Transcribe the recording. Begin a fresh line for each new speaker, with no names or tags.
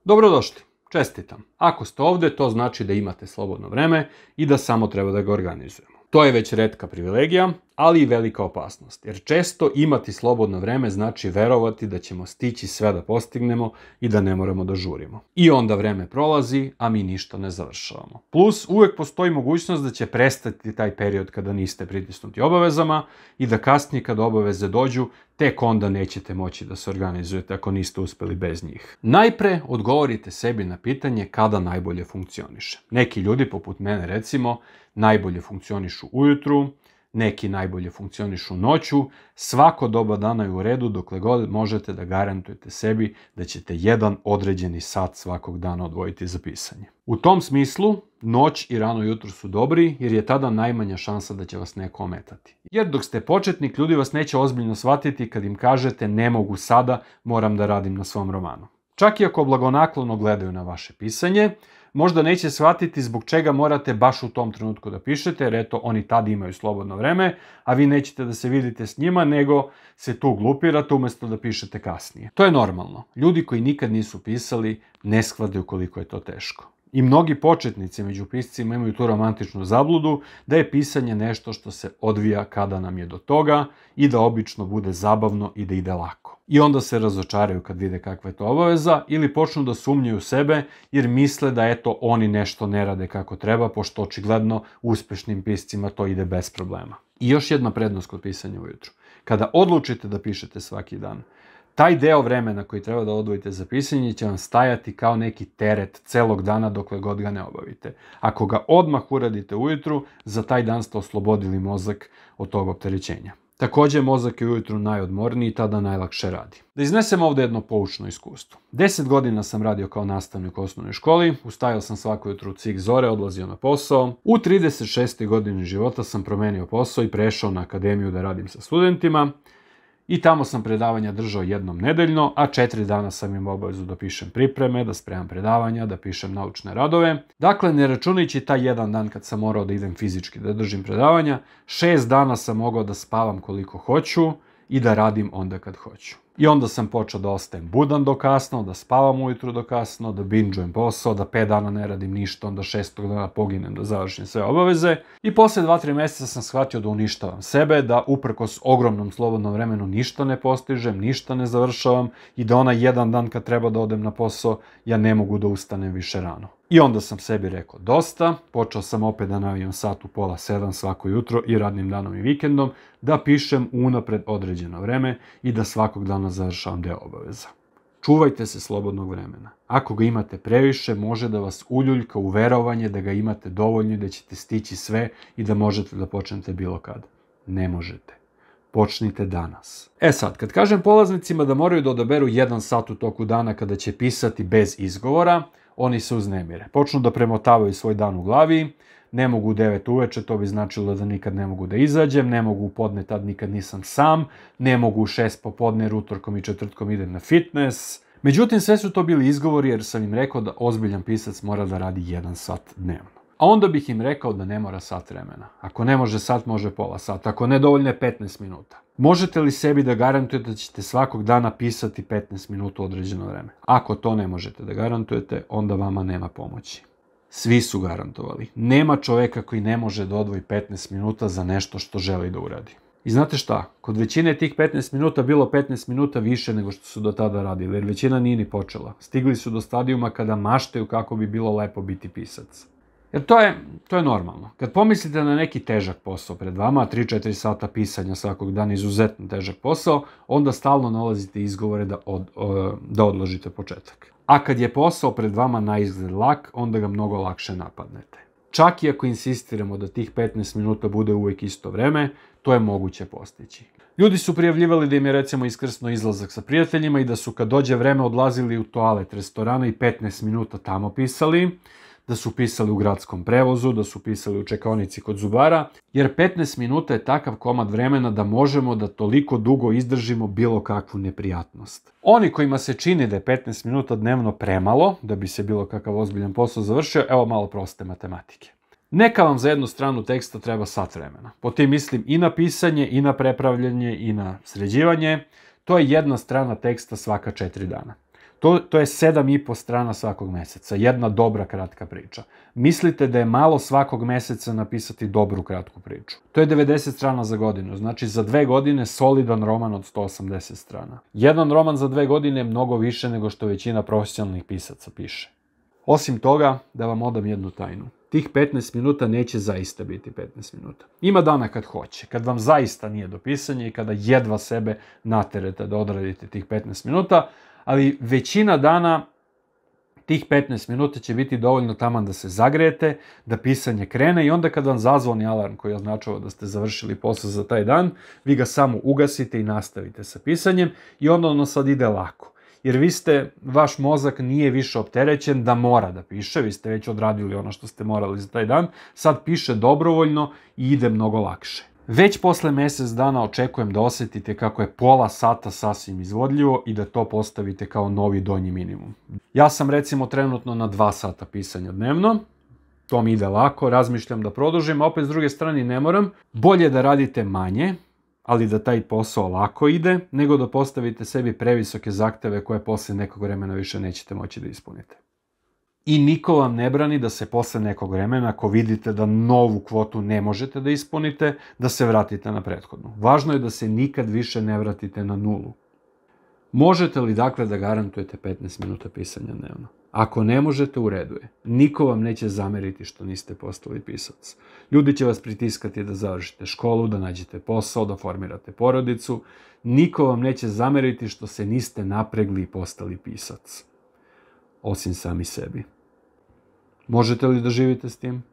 Dobrodošli, čestitam. Ako ste ovdje, to znači da imate slobodno vreme i da samo treba da ga organizujemo. To je već retka privilegija, ali i velika opasnost, jer često imati slobodno vreme znači verovati da ćemo stići sve da postignemo i da ne moramo da žurimo. I onda vreme prolazi, a mi ništa ne završavamo. Plus, uvek postoji mogućnost da će prestati taj period kada niste pritisnuti obavezama i da kasnije kada obaveze dođu, tek onda nećete moći da se organizujete ako niste uspeli bez njih. Najpre odgovorite sebi na pitanje kada najbolje funkcioniše. Neki ljudi, poput mene recimo, najbolje funkcionišu ujutru, neki najbolje funkcionišu noću, svako doba dana je u redu dokle god možete da garantujete sebi da ćete jedan određeni sat svakog dana odvojiti za pisanje. U tom smislu, noć i rano jutro su dobri jer je tada najmanja šansa da će vas neko ometati. Jer dok ste početnik, ljudi vas neće ozbiljno shvatiti kad im kažete ne mogu sada, moram da radim na svom romanu. Čak i ako blagonaklono gledaju na vaše pisanje, možda neće shvatiti zbog čega morate baš u tom trenutku da pišete, jer eto, oni tad imaju slobodno vreme, a vi nećete da se vidite s njima, nego se tu glupirate umjesto da pišete kasnije. To je normalno. Ljudi koji nikad nisu pisali ne shvataju koliko je to teško. I mnogi početnici među piscima imaju tu romantičnu zabludu da je pisanje nešto što se odvija kada nam je do toga i da obično bude zabavno i da ide lako. I onda se razočaraju kad vide kakva je to obaveza ili počnu da sumnjaju u sebe jer misle da eto oni nešto ne rade kako treba, pošto očigledno uspešnim piscima to ide bez problema. I još jedna prednost kod pisanja ujutru. Kada odlučite da pišete svaki dan, taj deo vremena koji treba da odvojite za pisanje će vam stajati kao neki teret celog dana dokle god ga ne obavite. Ako ga odmah uradite ujutru, za taj dan ste oslobodili mozak od tog opterećenja. Također, mozak je ujutru najodmorniji i tada najlakše radi. Da iznesem ovdje jedno poučno iskustvo. 10 godina sam radio kao nastavnik u osnovnoj školi, ustajao sam svako jutro u cik zore, odlazio na posao. U 36. godini života sam promenio posao i prešao na akademiju da radim sa studentima. I tamo sam predavanja držao jednom nedeljno, a 4 dana sam imao obavezu da pišem pripreme, da spremam predavanja, da pišem naučne radove. Dakle, ne računajući taj jedan dan kad sam morao da idem fizički da držim predavanja, 6 dana sam mogao da spavam koliko hoću i da radim onda kad hoću. I onda sam počeo da ostajem budan do kasno, da spavam ujutru do kasno, da binđujem posao, da 5 dana ne radim ništa, onda 6. dana poginem da završim sve obaveze. I posle 2-3 mjeseca sam shvatio da uništavam sebe, da uprkos ogromnom slobodnom vremenu ništa ne postižem, ništa ne završavam i da onaj jedan dan kad treba da odem na posao, ja ne mogu da ustanem više rano. I onda sam sebi rekao dosta, počeo sam opet da navijam sat u 6:30 svako jutro i radnim danom i vikendom, da pišem unapred određeno vreme i da svakog dana završavam deo obaveza. Čuvajte se slobodnog vremena. Ako ga imate previše, može da vas uljuljka u verovanje da ga imate dovoljno i da ćete stići sve i da možete da počnete bilo kad. Ne možete. Počnite danas. Sad, kad kažem polaznicima da moraju da odaberu 1 sat u toku dana kada će pisati bez izgovora, oni se uznemire. Počnu da premotavaju svoj dan u glavi, ne mogu u 9 uveče, to bi značilo da nikad ne mogu da izađem, ne mogu u podne, tad nikad nisam sam, ne mogu u 6 popodne, jer utorkom i četvrtkom idem na fitness. Međutim, sve su to bili izgovori jer sam im rekao da ozbiljan pisac mora da radi 1 sat dnevno. A onda bih im rekao da ne mora sat vremena. Ako ne može sat, može pola sata. Ako ne, dovoljno je 15 minuta. Možete li sebi da garantujete da ćete svakog dana pisati 15 minuta u određeno vreme? Ako to ne možete da garantujete, onda vama nema pomoći. Svi su garantovali. Nema čoveka koji ne može da odvoji 15 minuta za nešto što želi da uradi. I znate šta? Kod većine tih 15 minuta bilo 15 minuta više nego što su do tada radili, jer većina nije ni počela. Stigli su do stadijuma kada maštaju kako bi bilo lepo biti pisac. Jer to je normalno. Kad pomislite na neki težak posao pred vama, 3-4 sata pisanja svakog dana, izuzetno težak posao, onda stalno nalazite izgovore da odložite početak. A kad je posao pred vama naizgled lak, onda ga mnogo lakše napadnete. Čak i ako insistiramo da tih 15 minuta bude uvijek isto vreme, to je moguće postići. Ljudi su prijavljivali da im je recimo iskrsno izlazak sa prijateljima i da su kad dođe vreme odlazili u toalet restorana i 15 minuta tamo pisali, da su pisali u gradskom prevozu, da su pisali u čekaonici kod zubara, jer 15 minuta je takav komad vremena da možemo da toliko dugo izdržimo bilo kakvu neprijatnost. Oni kojima se čini da je 15 minuta dnevno premalo, da bi se bilo kakav ozbiljan posao završio, evo malo proste matematike. Neka vam za jednu stranu teksta treba sat vremena. Po tim mislim i na pisanje, i na prepravljanje, i na sređivanje. To je jedna strana teksta svaka 4 dana. To je 7,5 strana svakog meseca, jedna dobra kratka priča. Mislite da je malo svakog meseca napisati dobru kratku priču. To je 90 strana za godinu, znači za 2 godine solidan roman od 180 strana. Jedan roman za 2 godine je mnogo više nego što većina profesionalnih pisaca piše. Osim toga, da vam odam jednu tajnu. Tih 15 minuta neće zaista biti 15 minuta. Ima dana kad hoće, kad vam zaista nije do pisanja i kada jedva sebe naterete da odradite tih 15 minuta, ali većina dana tih 15 minuta će biti dovoljno taman da se zagrejete, da pisanje krene i onda kad vam zazvoni alarm koji označava da ste završili posao za taj dan, vi ga samo ugasite i nastavite sa pisanjem i onda ono sad ide lako. Jer vaš mozak nije više opterećen da mora da piše, vi ste već odradili ono što ste morali za taj dan, sad piše dobrovoljno i ide mnogo lakše. Već posle mjesec dana očekujem da osjetite kako je pola sata sasvim izvodljivo i da to postavite kao novi donji minimum. Ja sam recimo trenutno na 2 sata pisanja dnevno, to mi ide lako, razmišljam da produžim, a opet s druge strane ne moram. Bolje da radite manje, ali da taj posao lako ide, nego da postavite sebi previsoke zahteve koje posle nekog vremena više nećete moći da ispunite. I niko vam ne brani da se posle nekog vremena, ako vidite da novu kvotu ne možete da ispunite, da se vratite na prethodnu. Važno je da se nikad više ne vratite na nulu. Možete li dakle da garantujete 15 minuta pisanja dnevno? Ako ne možete, u redu je. Niko vam neće zameriti što niste postali pisac. Ljudi će vas pritiskati da završite školu, da nađete posao, da formirate porodicu. Niko vam neće zameriti što se niste napregli i postali pisac. Osim sami sebi. Možete li da živite s tim?